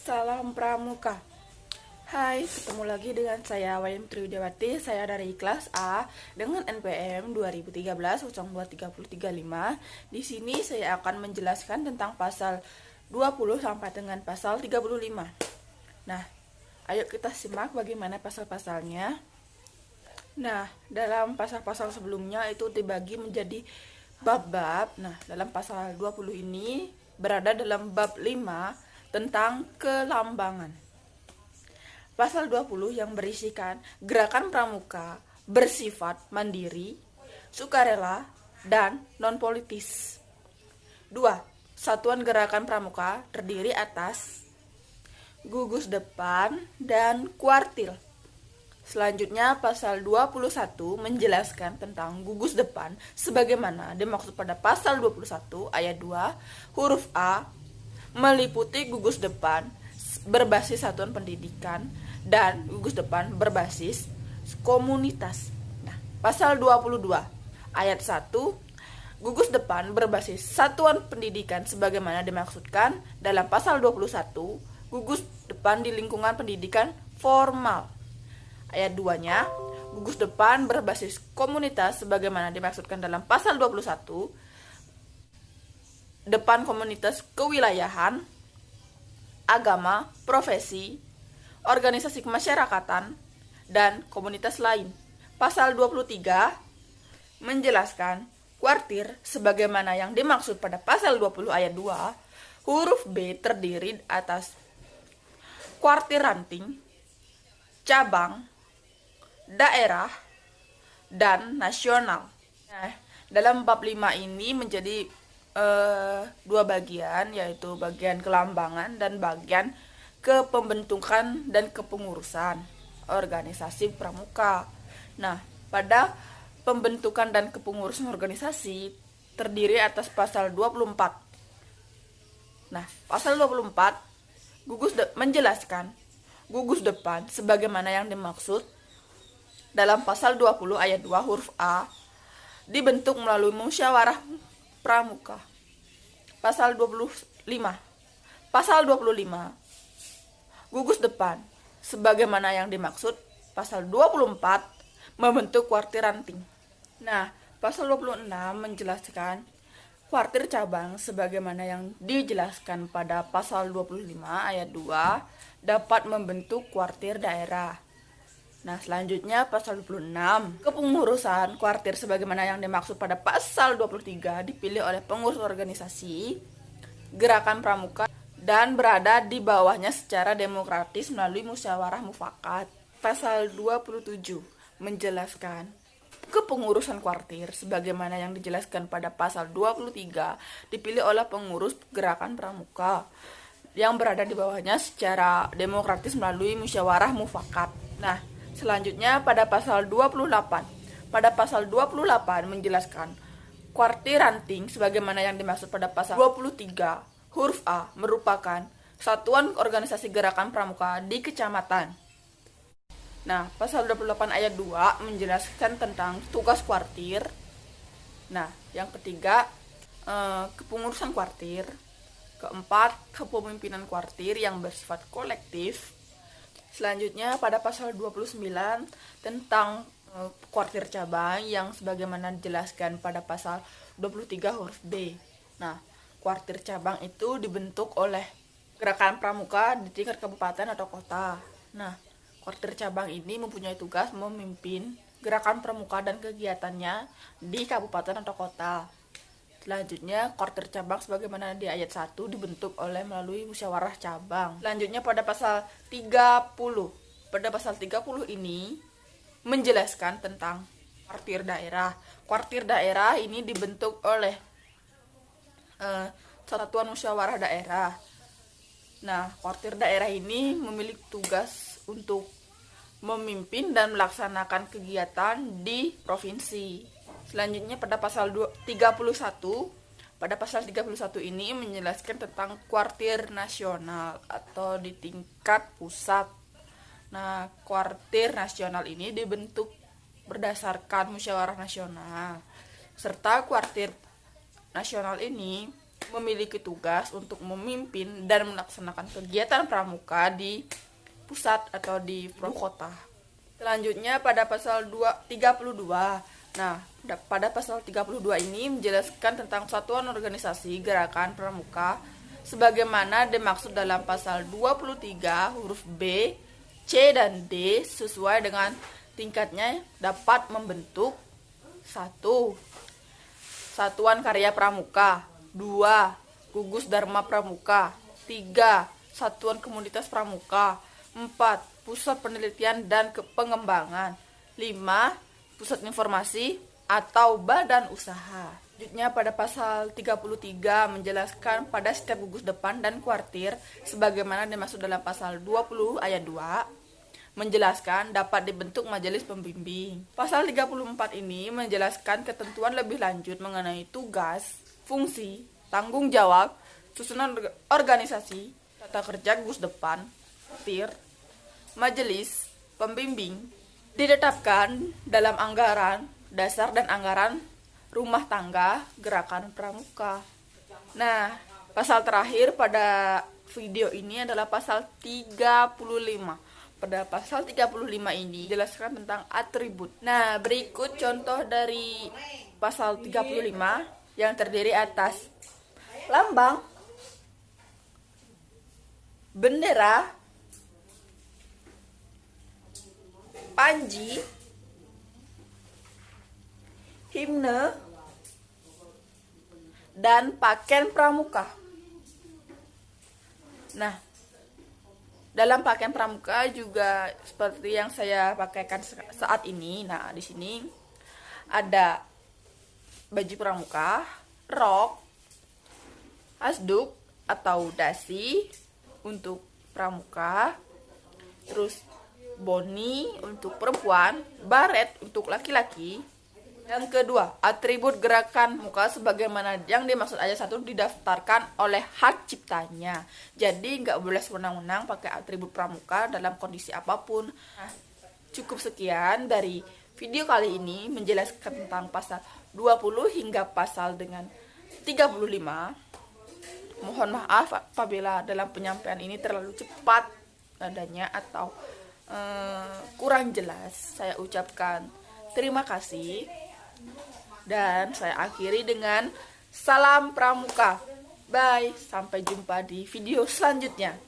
Salam Pramuka. Hai, ketemu lagi dengan saya Wayam Triwidawati. Saya dari kelas A dengan NPM 2013-023035. Di sini saya akan menjelaskan tentang pasal 20 sampai dengan pasal 35. Nah, ayo kita simak bagaimana pasal-pasalnya. Nah, dalam pasal-pasal sebelumnya itu dibagi menjadi bab-bab. Nah, dalam pasal 20 ini berada dalam bab 5 tentang kelambangan. Pasal 20 yang berisikan gerakan pramuka bersifat mandiri, sukarela, dan non-politis. 2. Satuan gerakan pramuka terdiri atas gugus depan dan kuartil. Selanjutnya pasal 21 menjelaskan tentang gugus depan sebagaimana dimaksud pada pasal 21 ayat 2 huruf A, meliputi gugus depan berbasis satuan pendidikan dan gugus depan berbasis komunitas. Nah, pasal 22 ayat 1, gugus depan berbasis satuan pendidikan sebagaimana dimaksudkan dalam pasal 21, gugus depan di lingkungan pendidikan formal. Ayat 2-nya, gugus depan berbasis komunitas sebagaimana dimaksudkan dalam pasal 21, depan komunitas kewilayahan, agama, profesi, organisasi kemasyarakatan, dan komunitas lain. Pasal 23 menjelaskan kuartir sebagaimana yang dimaksud pada pasal 20 ayat 2, huruf B terdiri atas kuartir ranting, cabang, daerah, dan nasional. Nah, dalam bab 5 ini menjadi dua bagian, yaitu bagian kelambangan dan bagian kepembentukan dan kepengurusan organisasi pramuka. Nah, pada pembentukan dan kepengurusan organisasi terdiri atas pasal 24. Nah, pasal 24 menjelaskan gugus depan sebagaimana yang dimaksud dalam pasal 20 ayat 2 huruf A dibentuk melalui musyawarah pramuka. Pasal 25. Pasal 25. Gugus depan sebagaimana yang dimaksud pasal 24 membentuk kuartir ranting. Nah, pasal 26 menjelaskan kuartir cabang sebagaimana yang dijelaskan pada pasal 25 ayat 2 dapat membentuk kuartir daerah. Nah, selanjutnya pasal 26, kepengurusan kuartir sebagaimana yang dimaksud pada pasal 23 dipilih oleh pengurus organisasi gerakan pramuka dan berada di bawahnya secara demokratis melalui musyawarah mufakat. Pasal 27 menjelaskan kepengurusan kuartir sebagaimana yang dijelaskan pada pasal 23 dipilih oleh pengurus gerakan pramuka yang berada di bawahnya secara demokratis melalui musyawarah mufakat. Nah, selanjutnya pada pasal 28. Pada pasal 28 menjelaskan kuartir ranting sebagaimana yang dimaksud pada pasal 23 huruf A merupakan satuan organisasi gerakan pramuka di kecamatan. Nah, pasal 28 ayat 2 menjelaskan tentang tugas kuartir. Nah, yang ketiga kepengurusan kuartir. Keempat, kepemimpinan kuartir yang bersifat kolektif. Selanjutnya pada pasal 29 tentang kuartir cabang yang sebagaimana dijelaskan pada pasal 23 huruf B. Nah, kuartir cabang itu dibentuk oleh gerakan pramuka di tingkat kabupaten atau kota. Nah, kuartir cabang ini mempunyai tugas memimpin gerakan pramuka dan kegiatannya di kabupaten atau kota. Selanjutnya, kuartir cabang sebagaimana di ayat 1 dibentuk oleh melalui musyawarah cabang. Selanjutnya pada pasal 30. Pada pasal 30 ini menjelaskan tentang kuartir daerah. Kuartir daerah ini dibentuk oleh satuan musyawarah daerah. Nah, kuartir daerah ini memiliki tugas untuk memimpin dan melaksanakan kegiatan di provinsi. Selanjutnya pada pasal 31, pada pasal 31 ini menjelaskan tentang kuartir nasional atau di tingkat pusat. Nah, kuartir nasional ini dibentuk berdasarkan musyawarah nasional. Serta kuartir nasional ini memiliki tugas untuk memimpin dan melaksanakan kegiatan pramuka di pusat atau di kota. Selanjutnya pada pasal 32. Nah, pada pasal 32 ini menjelaskan tentang satuan organisasi gerakan pramuka sebagaimana dimaksud dalam pasal 23 huruf B, C, dan D sesuai dengan tingkatnya dapat membentuk 1. Satuan Karya Pramuka, 2. Gugus Dharma Pramuka, 3. Satuan Komunitas Pramuka, 4. Pusat Penelitian dan Pengembangan, 5. Pusat Informasi atau Badan Usaha. Selanjutnya pada pasal 33 menjelaskan pada setiap gugus depan dan kuartir sebagaimana dimaksud dalam pasal 20 ayat 2 menjelaskan dapat dibentuk majelis pembimbing. Pasal 34 ini menjelaskan ketentuan lebih lanjut mengenai tugas, fungsi, tanggung jawab, susunan organisasi, tata kerja gugus depan, kuartir, majelis pembimbing ditetapkan dalam anggaran dasar dan anggaran rumah tangga gerakan pramuka. Nah, pasal terakhir pada video ini adalah pasal 35. Pada pasal 35 ini dijelaskan tentang atribut. Nah, berikut contoh dari pasal 35 yang terdiri atas lambang, bendera, panji, himne, dan pakaian pramuka. Nah, dalam pakaian pramuka juga seperti yang saya pakaikan saat ini. Nah, di sini ada baju pramuka, rok, hasduk atau dasi untuk pramuka, terus boni untuk perempuan, baret untuk laki-laki. Yang kedua, atribut gerakan muka sebagaimana yang dimaksud ayat 1 didaftarkan oleh hak ciptanya. Jadi nggak boleh sewenang-wenang pakai atribut pramuka dalam kondisi apapun. Nah, cukup sekian dari video kali ini menjelaskan tentang pasal 20 hingga pasal dengan 35. Mohon maaf apabila dalam penyampaian ini terlalu cepat adanya atau kurang jelas. Saya ucapkan terima kasih. Dan saya akhiri dengan salam pramuka. Bye, sampai jumpa di video selanjutnya.